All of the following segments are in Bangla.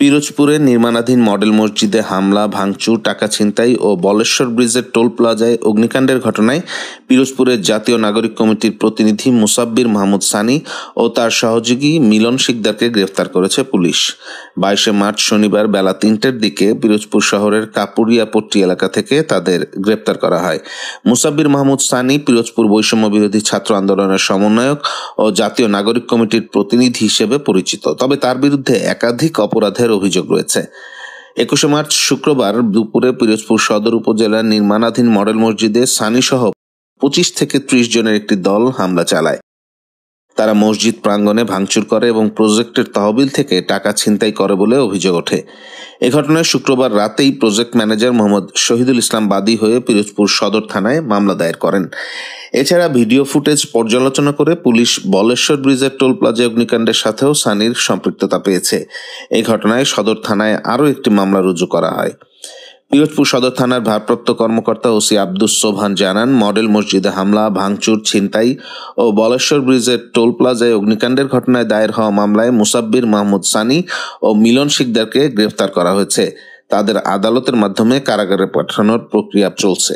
পিরোজপুরে নির্মাণাধীন মডেল মসজিদে হামলা, ভাঙচুর, টাকা ছিনতাই ও বলেশ্বর ব্রিজের টোল প্লাজায় অগ্নিকাণ্ডের ঘটনায় পিরোজপুরের জাতীয় নাগরিক কমিটির প্রতিনিধি মুসাব্বির মাহমুদ সানি ও তার সহযোগী মিলন শিকদারকে গ্রেফতার করেছে পুলিশ। 22 মার্চ শনিবার বেলা 3টার দিকে পিরোজপুর শহরের কাপুরিয়াপট্টি এলাকা থেকে তাদের গ্রেপ্তার করা হয়। মুসাব্বির মাহমুদ সানি পিরোজপুর বৈষম্য বিরোধী ছাত্র আন্দোলনের সমন্বয়ক ও জাতীয় নাগরিক কমিটির প্রতিনিধি হিসেবে পরিচিত, তবে তার বিরুদ্ধে একাধিক অপরাধের অভিযোগ রয়েছে। 21 মার্চ শুক্রবার দুপুরে পিরোজপুর সদর উপজেলার নির্মাণাধীন মডেল মসজিদে সানি সহ 25 থেকে 30 জনের একটি দল হামলা চালায়। তারা মসজিদ প্রাঙ্গণে ভাঙচুর করে এবং প্রজেক্টের তহবিল থেকে টাকা ছিনতাই করে বলে অভিযোগ ওঠে। এ ঘটনায় শুক্রবার রাতেই প্রজেক্ট ম্যানেজার মোহাম্মদ শহীদুল ইসলাম বাদী হয়ে পিরোজপুর সদর থানায় মামলা দায়ের করেন। এছাড়া ভিডিও ফুটেজ পর্যালোচনা করে পুলিশ বলেশ্বর ব্রিজের টোল প্লাজা অগ্নিকাণ্ডের সাথেও সানির সম্পৃক্ততা পেয়েছে। এই ঘটনায় সদর থানায় আরও একটি মামলা রুজু করা হয়। পিরোজপুর সদর থানার ভারপ্রাপ্ত কর্মকর্তা ওসি আব্দুস সোবহান জানান, মডেল মসজিদে হামলা, ভাঙচুর, ছিনতাই ও বলেশ্বর ব্রিজের টোল প্লাজায় অগ্নিকাণ্ডের ঘটনায় দায়ের হওয়া মামলায় মুসাব্বির মাহমুদ সানি ও মিলন শিকদারকে গ্রেফতার করা হয়েছে। তাদের আদালতের মাধ্যমে কারাগারে পাঠানোর প্রক্রিয়া চলছে।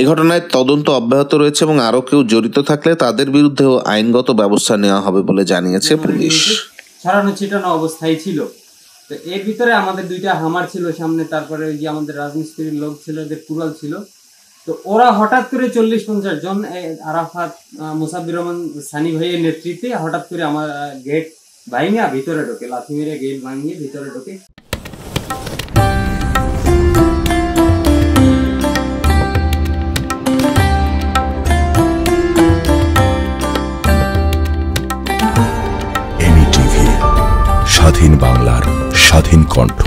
এ ঘটনায় তদন্ত অব্যাহত রয়েছে এবং আরও কেউ জড়িত থাকলে তাদের বিরুদ্ধেও আইনগত ব্যবস্থা নেওয়া হবে বলে জানিয়েছে পুলিশ। ছড়ানো ছিটানো অবস্থায় ছিল, তো এর ভিতরে আমাদের দুইটা হামার ছিল সামনে, তারপরে ওই যে আমাদের রাজমিস্ত্রির লোক ছিল, এদের কুড়াল ছিল। তো ওরা হঠাৎ করে 40-50 জন আরাফাত, মুসাব্বির রহমান সানি ভাইয়ের নেতৃত্বে হঠাৎ করে আমার গেট ভাঙিয়ে ভিতরে ঢোকে, লাথি মেরে গেট ভাঙিয়ে ভিতরে ঢোকে। স্বাধীন বাংলার স্বাধীন কণ্ঠ।